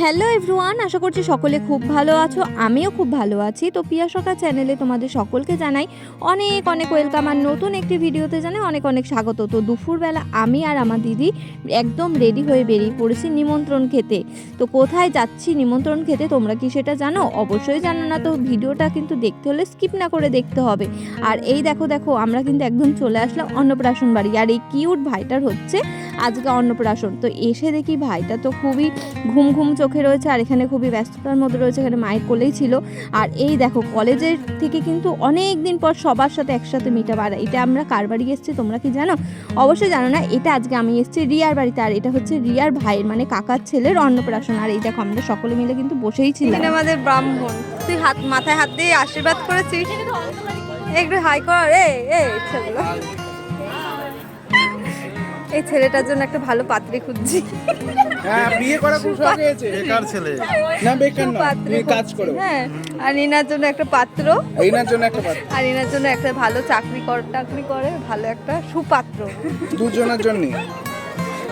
Hello everyone, আশা করছি সকলে খুব ভালো আছো। আমিও খুব ভালো আছি। তো পিয়া সখা চ্যানেলে তোমাদের সকলকে জানাই অনেক অনেক ওয়েলকাম, আর নতুন একটি ভিডিওতে জানাই অনেক অনেক স্বাগত। তো দুপুরবেলা আমি আর আমার দিদি একদম রেডি হয়ে বেরিয়ে পড়েছি নিমন্ত্রণ খেতে। তো কোথায় যাচ্ছি নিমন্ত্রণ খেতে তোমরা কি সেটা জানো? অবশ্যই জানো না তো ভিডিওটা কিন্তু দেখতে হলে স্কিপ না করে দেখতে হবে। আর এই দেখো দেখো আমরা কিন্তু একদম চলে আসলাম অন্নপ্রাশন বাড়ি, আর এই কিউট ভাইটার হচ্ছে আজকে অন্নপ্রাশন। তো এসে দেখি ভাইটা তো খুবই ঘুম ঘুম চোখে রয়েছে, আর এখানে খুবই ব্যস্ততার মধ্যে রয়েছে, এখানে মায়ের কোলেই ছিল। আর এই দেখো কলেজের থেকে কিন্তু অনেক দিন পর সবার সাথে একসাথে মিটা। আর এটা আমরা কার বাড়ি এসেছি তোমরা কি জানো? অবশ্যই জানো না। এটা আজকে আমি এসেছি রিয়ার বাড়িতে, আর এটা হচ্ছে রিয়ার ভাইয়ের মানে কাকার ছেলের অন্নপ্রাশন। আর এই দেখো আমরা সকলে মিলে কিন্তু বসেই ছিলাম। আমাদের ব্রাহ্মণ, তুই মাথায় হাত দিয়ে আশীর্বাদ করেছিস। একটু হাই কর। এই ছেলেটার জন্য একটা ভালো পাত্রী খুঁজছি। হ্যাঁ, বিয়ে করা খুব শখ হয়েছে। বেকার ছেলে না, বেকার না, তুমি কাজ করো। হ্যাঁ, আর ইনার জন্য একটা পাত্র, এইনার জন্য একটা পাত্র, আর ইনার জন্য একটা ভালো চাকরি করে ভালো একটা সুপাত্র। দুজনের জন্য।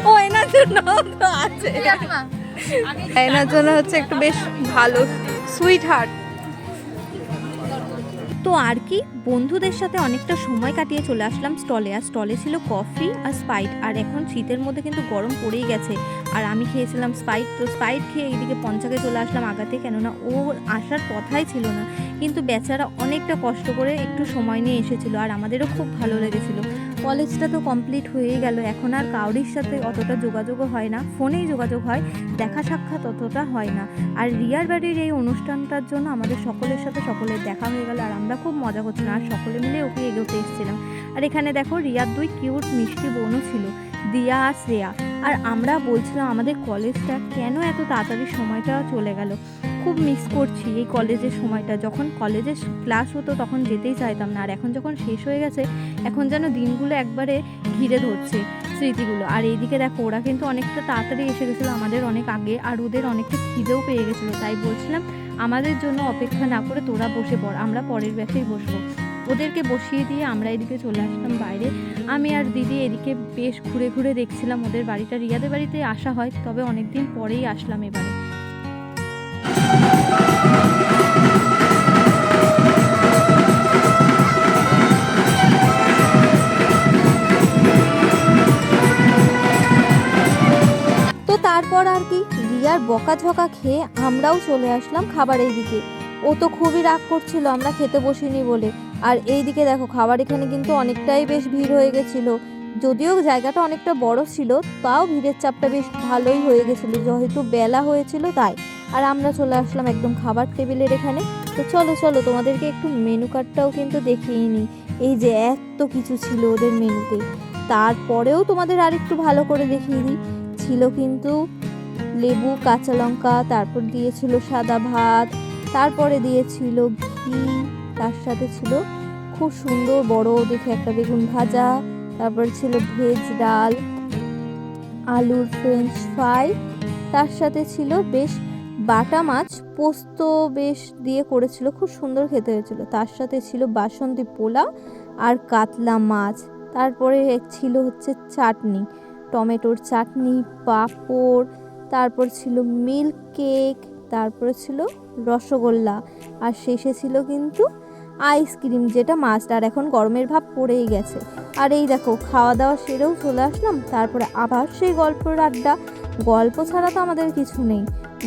ও এনার জন্য তো আছে, এনার জন্য হচ্ছে একটু বেশ ভালো সুইট হার্ট। তো আর কি বন্ধুদের সাথে অনেকটা সময় কাটিয়ে চলে আসলাম স্টলে। আর স্টলে ছিল কফি আর স্প্রাইট। আর এখন শীতের মধ্যে কিন্তু গরম পড়েই গেছে, আর আমি খেয়েছিলাম স্প্রাইট। তো স্প্রাইট খেয়ে এইদিকে পঞ্চাকে চলে আসলাম আগাতে, কেননা ওর আসার কথাই ছিল না, কিন্তু বেচারা অনেকটা কষ্ট করে একটু সময় নিয়ে এসেছিল, আর আমাদেরও খুব ভালো লেগেছিল। কলেজটা তো কমপ্লিট হয়েই গেল, এখন আর কাউরির সাথে অতটা যোগাযোগও হয় না, ফোনেই যোগাযোগ হয়, দেখা সাক্ষাৎ অতটা হয় না। আর রিয়ার বাড়ির এই অনুষ্ঠানটার জন্য আমাদের সকলের সাথে সকলের দেখা হয়ে গেল, আর আমরা খুব মজা করছিলাম, আর সকলে মিলে ওকে এগোতে এসেছিলাম। আর এখানে দেখো রিয়ার দুই কিউট মিষ্টি বোনও ছিল, দিয়া আর শ্রেয়া। আর আমরা বলছিলাম আমাদের কলেজটা কেন এত তাড়াতাড়ি সময়টা চলে গেল, খুব মিস করছি এই কলেজের সময়টা। যখন কলেজে ক্লাস হতো তখন যেতেই চাইতাম না, আর এখন যখন শেষ হয়ে গেছে এখন যেন দিনগুলো একবারে ঘিরে ধরছে স্মৃতিগুলো। আর এইদিকে দেখো ওরা কিন্তু অনেকটা তাড়াতাড়ি এসে গেছিলো আমাদের অনেক আগে, আর ওদের অনেকটা খিদেও পেয়ে গেছিলো, তাই বলছিলাম আমাদের জন্য অপেক্ষা না করে তোরা বসে পড়, আমরা পরের ব্যাচেই বসবো। ওদেরকে বসিয়ে দিয়ে আমরা এদিকে চলে আসলাম বাইরে। আমি আর দিদি এদিকে বেশ ঘুরে ঘুরে দেখছিলাম ওদের বাড়িটা। রিয়াদের বাড়িতে আসা হয়, তবে অনেকদিন পরেই আসলাম এবারে। তো তারপর আর কি রিয়ার বকাঝকা খেয়ে আমরাও চলে আসলাম খাবারের দিকে। ও তো খুবই রাগ করছিল আমরা খেতে বসিনি বলে। আর এই দিকে দেখো খাবার এখানে কিন্তু অনেকটাই বেশ ভিড় হয়ে গেছিল, যদিও জায়গাটা অনেকটা বড় ছিল, তাও ভিড়ের চাপটা বেশ ভালোই হয়ে গেছিলো যেহেতু বেলা হয়েছিল তাই। আর আমরা চলে আসলাম একদম খাবার টেবিলের এখানে। তো চলো চলো তোমাদেরকে একটু মেনু কার্ডটাও কিন্তু দেখিয়ে নিই। এই যে এত কিছু ছিল ওদের মেনুতে, তারপরেও তোমাদের আরেকটু ভালো করে দেখিয়ে দিই। ছিল কিন্তু লেবু, কাঁচা লঙ্কা, তারপর দিয়েছিল সাদা ভাত, তারপরে দিয়েছিল ঘি, তার সাথে ছিল খুব সুন্দর বড় দেখে একটা বেগুন ভাজা, তারপর ছিল ভেজ ডাল, আলুর ফ্রেঞ্চ ফ্রাই, তার সাথে ছিল বেশ বাটা মাছ পোস্ত বেশ দিয়ে করেছিল, খুব সুন্দর খেতে হয়েছিল। তার সাথে ছিল বাসন্তী পোলাও আর কাতলা মাছ। তারপরে ছিল হচ্ছে চাটনি, টমেটোর চাটনি, পাঁপড়, তারপর ছিল মিল্ক কেক, তারপরে ছিল রসগোল্লা, আর শেষে ছিল কিন্তু আইসক্রিম, যেটা মাস্ট। আর এখন গরমের ভাব পড়েই গেছে। আর এই দেখো খাওয়া দাওয়া সেরেও চলে আসলাম, তারপরে আবার সেই গল্পের আড্ডা। গল্প ছাড়া তো আমাদের কিছু নেই,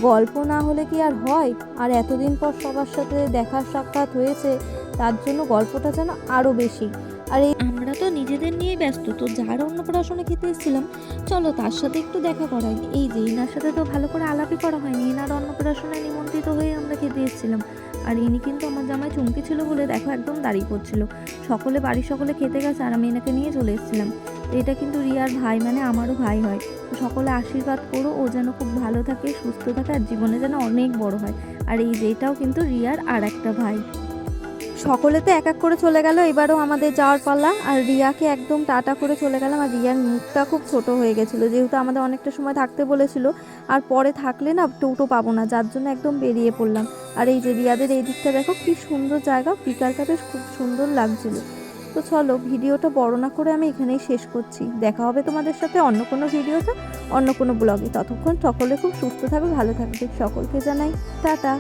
গল্প না হলে কি আর হয়? আর এতদিন পর সবার সাথে দেখা সাক্ষাৎ হয়েছে, তার জন্য গল্পটা যেন আরও বেশি। আর এই আমরা তো নিজেদের নিয়ে ব্যস্ত, তো যার অন্নপ্রাশনে খেতে এসেছিলাম চলো তার সাথে একটু দেখা করাই। এই যে ইনার সাথে তো ভালো করে আলাপই করা হয়নি, এনার অন্নপ্রাশনে নিমন্ত্রিত হয়ে আমরা খেতে এসেছিলাম। আর ইনি কিন্তু আমার জামাই চুমকি ছিল বলে দেখো একদম দাঁড়িয়ে পড়ছিল। সকলে বাড়ির সকলে খেতে গেছে আর আমি এনাকে নিয়ে চলে এসেছিলাম। তো এটা কিন্তু রিয়ার ভাই, মানে আমারও ভাই হয়। তো সকলে আশীর্বাদ করো ও যেন খুব ভালো থাকে, সুস্থ থাকে, আর জীবনে যেন অনেক বড় হয়। আর এই যে এটাও কিন্তু রিয়ার আর একটা ভাই। সকলে তো এক এক করে চলে গেল, এবারও আমাদের যাওয়ার পালা। আর রিয়াকে একদম টাটা করে চলে গেলাম। আর রিয়ার মুখটা খুব ছোট হয়ে গেছিলো, যেহেতু আমাদের অনেকটা সময় থাকতে বলেছিল, আর পরে থাকলে না টোটো পাবো না, যার জন্য একদম বেরিয়ে পড়লাম। আর এই যে রিয়াদের এই দিকটা দেখো কি সুন্দর জায়গা, বিকালটা বেশ খুব সুন্দর লাগছিল। তো চলো ভিডিওটা বড় না করে আমি এখানেই শেষ করছি। দেখা হবে তোমাদের সাথে অন্য কোনো ভিডিওতে, অন্য কোনো ব্লগে। ততক্ষণ সকলে খুব সুস্থ থাকবে, ভালো থাকবে। সকলকে জানাই টাটা।